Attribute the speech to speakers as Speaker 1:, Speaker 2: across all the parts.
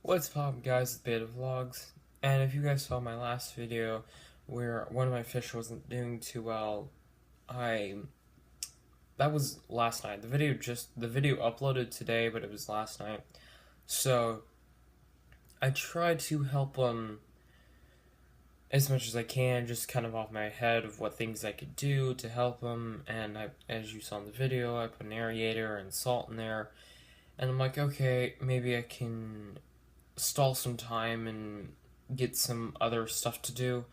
Speaker 1: What's poppin', guys? It's Beta Vlogs, and if you guys saw my last video where one of my fish wasn't doing too well, I that was last night. The video uploaded today, but it was last night. So I tried to help him as much as I can, just kind of off my head of what things I could do to help him. And as you saw in the video, I put an aerator and salt in there, and I'm like, okay, maybe I can stall some time and get some other stuff to do,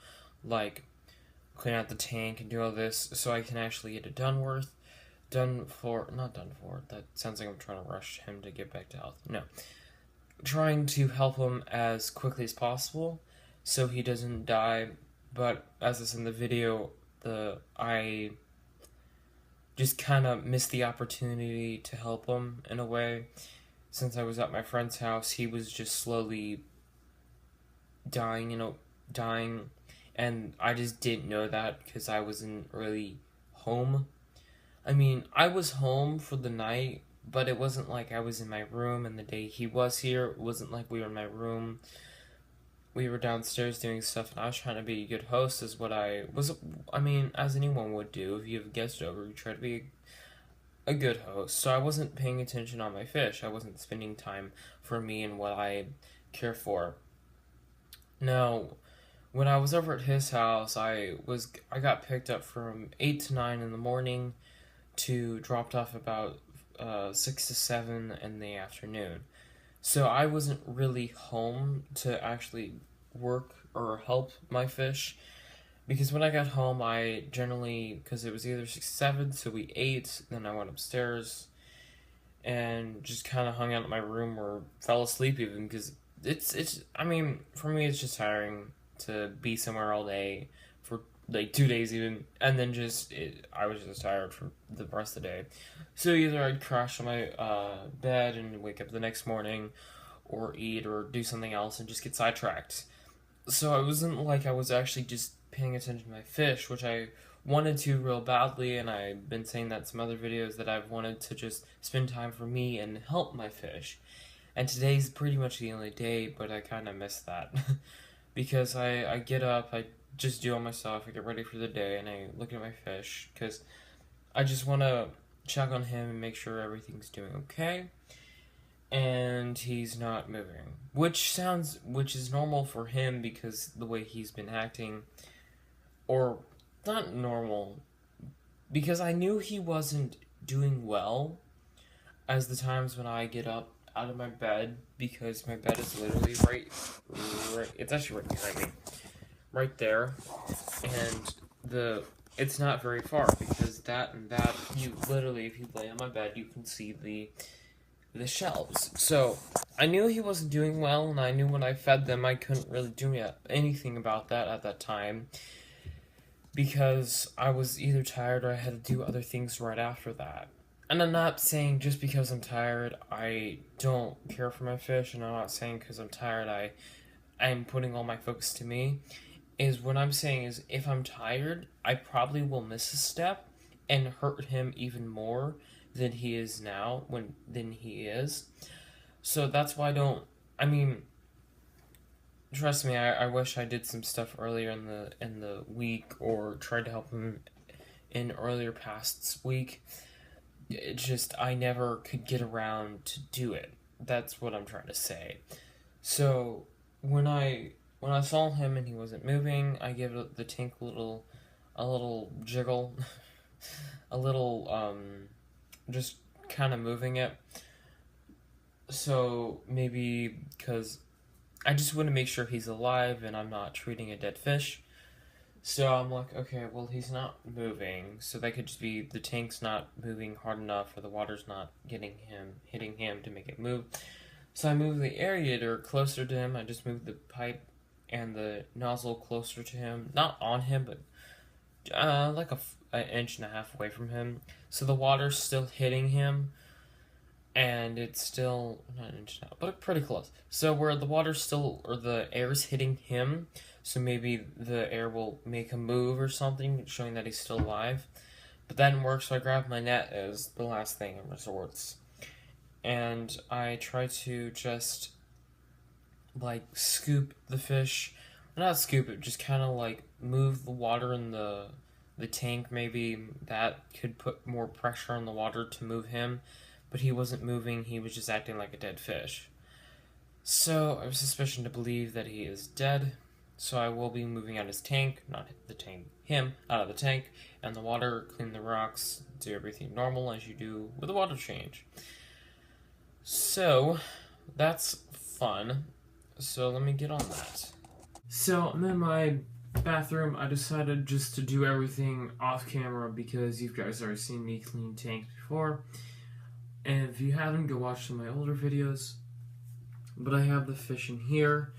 Speaker 1: like clean out the tank and do all this, so I can actually get it not done for. That sounds like I'm trying to rush him to get back to health. No, trying to help him as quickly as possible so he doesn't die. But as is in the video, I just kind of missed the opportunity to help him in a way. Since I was at my friend's house, he was just slowly dying, and I just didn't know that because I wasn't really home. I mean, I was home for the night, but it wasn't like I was in my room, and the day he was here, it wasn't like we were in my room. We were downstairs doing stuff, and I was trying to be a good host, is what I was. I mean, as anyone would do, if you have a guest over, you try to be a good host. So I wasn't paying attention on my fish. I wasn't spending time for me and what I care for. Now, when I was over at his house, I got picked up from 8 to 9 in the morning to dropped off about 6 to 7 in the afternoon. So I wasn't really home to actually work or help my fish, because when I got home, I generally, because it was either 6 to 7, so we ate, then I went upstairs and just kind of hung out in my room or fell asleep even, because I mean, for me, it's just tiring to be somewhere all day for like 2 days even, and then I was just tired for the rest of the day. So either I'd crash on my bed and wake up the next morning, or eat or do something else and just get sidetracked. So it wasn't like I was actually just paying attention to my fish, which I wanted to real badly, and I've been saying that in some other videos that I've wanted to just spend time for me and help my fish. And today's pretty much the only day, but I kind of miss that. Because I get up, I just do all my stuff, I get ready for the day, and I look at my fish, because I just want to check on him and make sure everything's doing okay, and he's not moving. Which is normal for him, because the way he's been acting, or not normal, because I knew he wasn't doing well as the times when I get up out of my bed, because my bed is literally right it's actually right behind me, right there, and it's not very far, because that and that, you literally, if you lay on my bed, you can see the shelves. So I knew he wasn't doing well, and I knew when I fed them, I couldn't really do anything about that at that time, because I was either tired or I had to do other things right after that. And I'm not saying just because I'm tired, I don't care for my fish, and I'm not saying because I'm tired, I'm putting all my focus to me. What I'm saying is, if I'm tired, I probably will miss a step and hurt him even more than he is now, than he is. So that's why I mean, trust me, I wish I did some stuff earlier in the week, or tried to help him in earlier past week. It's just I never could get around to do it. That's what I'm trying to say. So when I saw him and he wasn't moving, I gave the tank a little jiggle, a little just kind of moving it. So maybe because I just want to make sure he's alive and I'm not treating a dead fish. So I'm like, okay, well, he's not moving, so that could just be the tank's not moving hard enough, or the water's not hitting him to make it move. So I moved the aerator closer to him. I just moved the pipe and the nozzle closer to him, not on him, but like an inch and a half away from him. So the water's still hitting him, and it's still not an inch and a half, but pretty close. So where the water's still, or the air's hitting him, so maybe the air will make him move or something, showing that he's still alive. But that didn't work, so I grabbed my net as the last thing in resorts. And I try to just like scoop the fish, not scoop it, just kind of like move the water in the tank. Maybe that could put more pressure on the water to move him, but he wasn't moving. He was just acting like a dead fish. So I have suspicion to believe that he is dead. So I will be moving out his tank, not the tank, him out of the tank, and the water, clean the rocks, do everything normal as you do with a water change. So that's fun. So let me get on that. So I'm in my bathroom. I decided just to do everything off camera because you guys already seen me clean tanks before. And if you haven't, go watch some of my older videos. But I have the fish in here.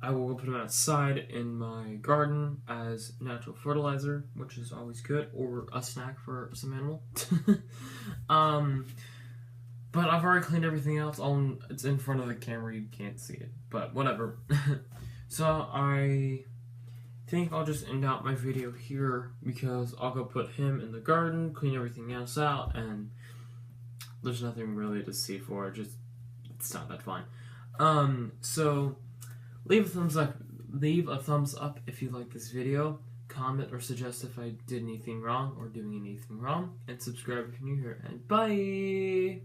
Speaker 1: I will go put them outside in my garden as natural fertilizer, which is always good, or a snack for some animal. But I've already cleaned everything else. It's in front of the camera, you can't see it, but whatever. So I think I'll just end out my video here because I'll go put him in the garden, clean everything else out, and there's nothing really to see for it. It's not that fun. So leave a thumbs up if you like this video. Comment or suggest if I did anything wrong or doing anything wrong, and subscribe if you're new here. And bye.